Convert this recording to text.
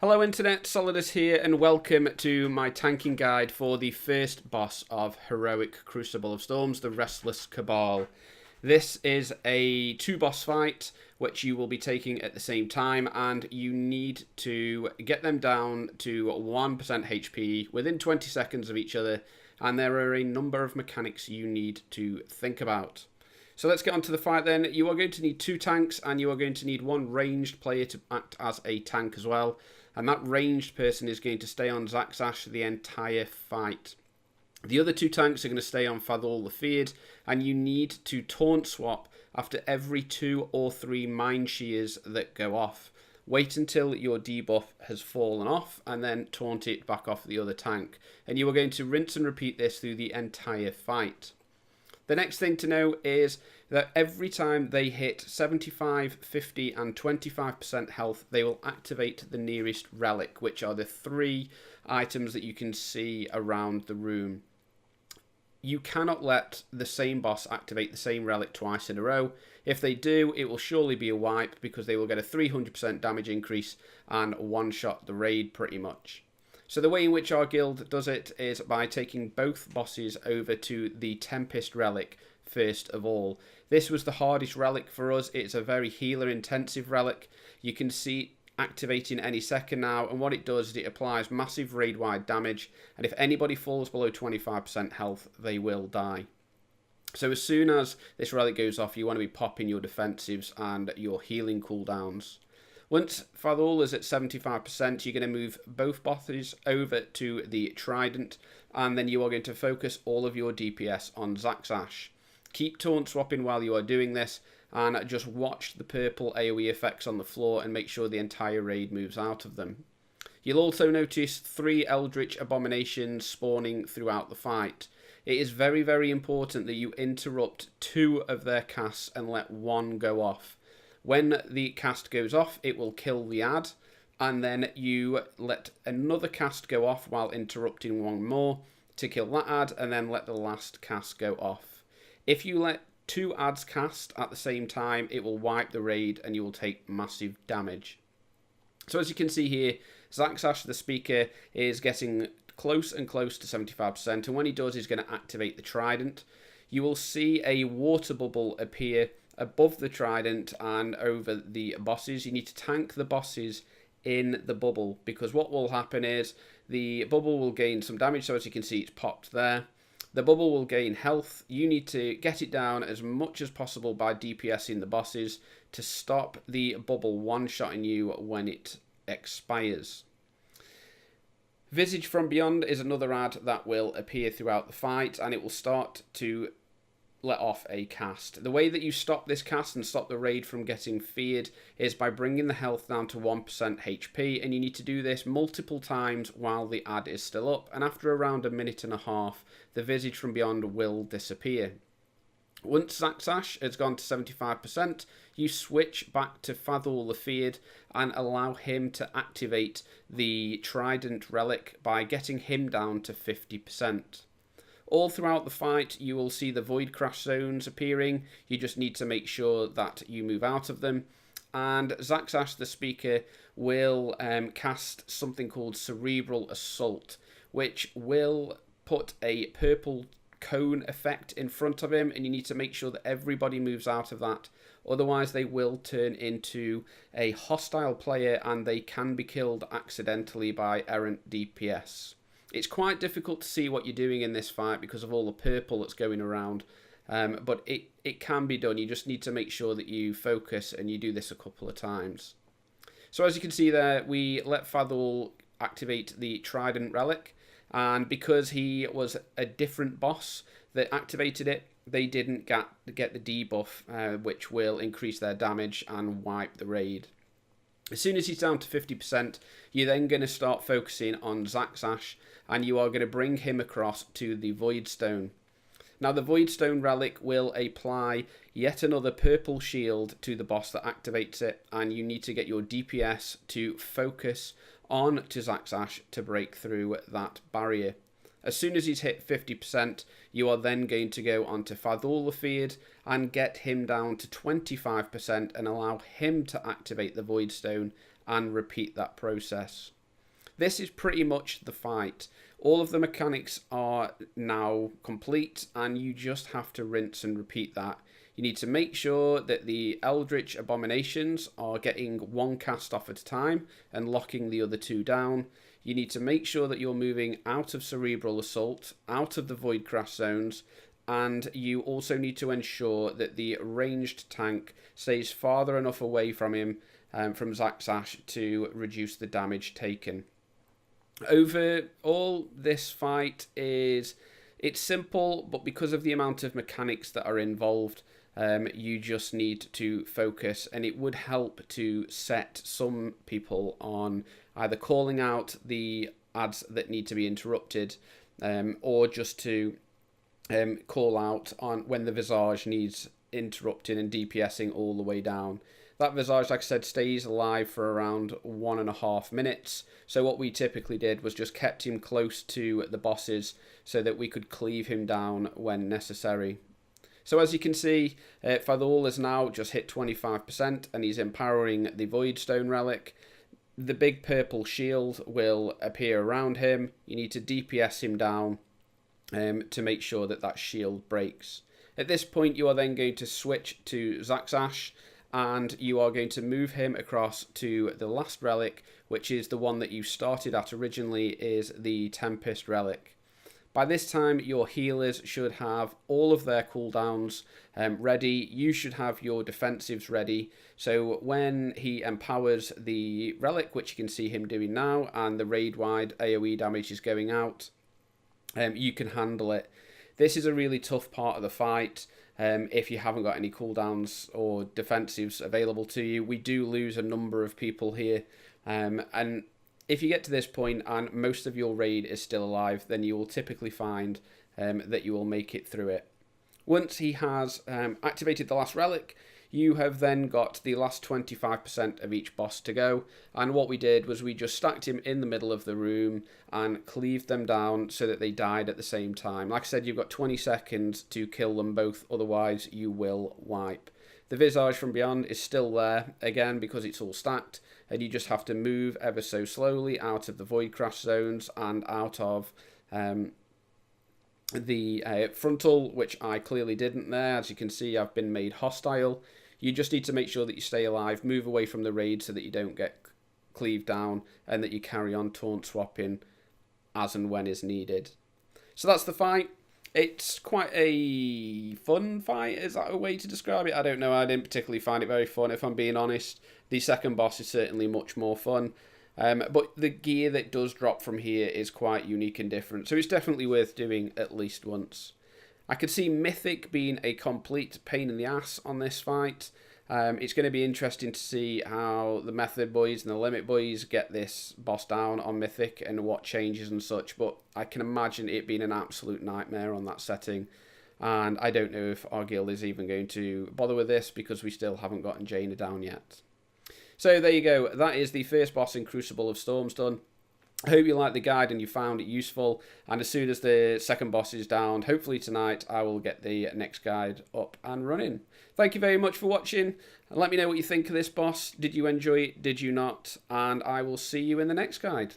Hello Internet, Solidus here and welcome to my tanking guide for the first boss of Heroic Crucible of Storms, the Restless Cabal. This is a two boss fight which you will be taking at the same time, and you need to get them down to 1% HP within 20 seconds of each other, and there are a number of mechanics you need to think about. So let's get on to the fight then. You are going to need two tanks, and you are going to need one ranged player to act as a tank as well. And that ranged person is going to stay on Zaxash the entire fight. The other two tanks are going to stay on Fadhol the Feared, and you need to taunt swap after every 2 or 3 mind shears that go off. Wait until your debuff has fallen off, and then taunt it back off the other tank. And you are going to rinse and repeat this through the entire fight. The next thing to know is that every time they hit 75, 50 and 25% health, they will activate the nearest relic, which are the 3 items that you can see around the room. You cannot let the same boss activate the same relic twice in a row. If they do, it will surely be a wipe because they will get a 300% damage increase and one-shot the raid pretty much. So the way in which our guild does it is by taking both bosses over to the Tempest relic first of all. This was the hardest relic for us. It's a very healer intensive relic. You can see it activating any second now, and what it does is it applies massive raid wide damage, and if anybody falls below 25% health, they will die. So as soon as this relic goes off, you want to be popping your defensives and your healing cooldowns. Once Fadhol is at 75%, you're going to move both bosses over to the Trident, and then you are going to focus all of your DPS on Zaxash. Keep taunt swapping while you are doing this, and just watch the purple AoE effects on the floor and make sure the entire raid moves out of them. You'll also notice 3 Eldritch Abominations spawning throughout the fight. It is very, very important that you interrupt 2 of their casts and let 1 go off. When the cast goes off, it will kill the ad, and then you let another cast go off while interrupting 1 more to kill that ad, and then let the last cast go off. If you let 2 ads cast at the same time, it will wipe the raid and you will take massive damage. So as you can see here, Zaxash the Speaker is getting close and close to 75%, and when he does, he's going to activate the Trident. You will see a water bubble appear above the Trident and over the bosses. You need to tank the bosses in the bubble, because what will happen is the bubble will gain some damage. So as you can see, it's popped there. The bubble will gain health. You need to get it down as much as possible by DPSing the bosses to stop the bubble one-shotting you when it expires. Visage from Beyond is another ad that will appear throughout the fight, and it will start to let off a cast. The way that you stop this cast and stop the raid from getting feared is by bringing the health down to 1% HP, and you need to do this multiple times while the ad is still up, and after around a minute and a half, the Visage from Beyond will disappear. Once Zaxash has gone to 75%, you switch back to Fadhol the Feared and allow him to activate the Trident relic by getting him down to 50%. All throughout the fight, you will see the Void Crash zones appearing. You just need to make sure that you move out of them. And Zaxash the Speaker will cast something called Cerebral Assault, which will put a purple cone effect in front of him, and you need to make sure that everybody moves out of that. Otherwise, they will turn into a hostile player, and they can be killed accidentally by errant DPS. It's quite difficult to see what you're doing in this fight because of all the purple that's going around, but it can be done. You just need to make sure that you focus and you do this a couple of times. So as you can see there, we let Fadhol activate the Trident relic, and because he was a different boss that activated it, they didn't get the debuff, which will increase their damage and wipe the raid. As soon as he's down to 50%, you're then going to start focusing on Zaxash, and you are going to bring him across to the Voidstone. Now the Voidstone relic will apply yet another purple shield to the boss that activates it, and you need to get your DPS to focus on to Zaxash to break through that barrier. As soon as he's hit 50%, you are then going to go on to Fadhol the Feared and get him down to 25% and allow him to activate the Voidstone and repeat that process. This is pretty much the fight. All of the mechanics are now complete, and you just have to rinse and repeat that. You need to make sure that the Eldritch Abominations are getting one cast off at a time and locking the other two down. You need to make sure that you're moving out of Cerebral Assault, out of the Voidcraft zones, and you also need to ensure that the ranged tank stays farther enough away from him, from Zaxash, to reduce the damage taken. Overall, this fight it's simple, but because of the amount of mechanics that are involved, you just need to focus, and it would help to set some people on either calling out the ads that need to be interrupted, or just to call out on when the Visage needs interrupting and DPSing all the way down. That Visage, like I said, stays alive for around 1.5 minutes. So what we typically did was just kept him close to the bosses so that we could cleave him down when necessary. So as you can see, Fadhul has now just hit 25% and he's empowering the Voidstone Relic. The big purple shield will appear around him. You need to DPS him down to make sure that that shield breaks. At this point, you are then going to switch to Zaxash, and you are going to move him across to the last relic, which is the one that you started at originally, is the Tempest Relic. By this time, your healers should have all of their cooldowns ready. You should have your defensives ready. So when he empowers the relic, which you can see him doing now, and the raid-wide AoE damage is going out, you can handle it. This is a really tough part of the fight. If you haven't got any cooldowns or defensives available to you, we do lose a number of people here. And if you get to this point and most of your raid is still alive, then you will typically find that you will make it through it. Once he has activated the last relic, you have then got the last 25% of each boss to go. And what we did was we just stacked him in the middle of the room and cleaved them down so that they died at the same time. Like I said, you've got 20 seconds to kill them both, otherwise you will wipe. The Visage from Beyond is still there, again, because it's all stacked, and you just have to move ever so slowly out of the Voidcraft zones and out of the frontal, which I clearly didn't there. As you can see, I've been made hostile. You just need to make sure that you stay alive, move away from the raid so that you don't get cleaved down, and that you carry on taunt swapping as and when is needed. So that's the fight. It's quite a fun fight. Is that a way to describe it? I don't know. I didn't particularly find it very fun, if I'm being honest. The second boss is certainly much more fun. But the gear that does drop from here is quite unique and different. So it's definitely worth doing at least once. I could see Mythic being a complete pain in the ass on this fight. It's going to be interesting to see how the Method boys and the Limit boys get this boss down on Mythic and what changes and such, but I can imagine it being an absolute nightmare on that setting, and I don't know if our guild is even going to bother with this because we still haven't gotten Jaina down yet. So there you go, that is the first boss in Crucible of Storms done. I hope you liked the guide and you found it useful, and as soon as the second boss is down, hopefully tonight, I will get the next guide up and running. Thank you very much for watching. Let me know what you think of this boss. Did you enjoy it? Did you not? And I will see you in the next guide.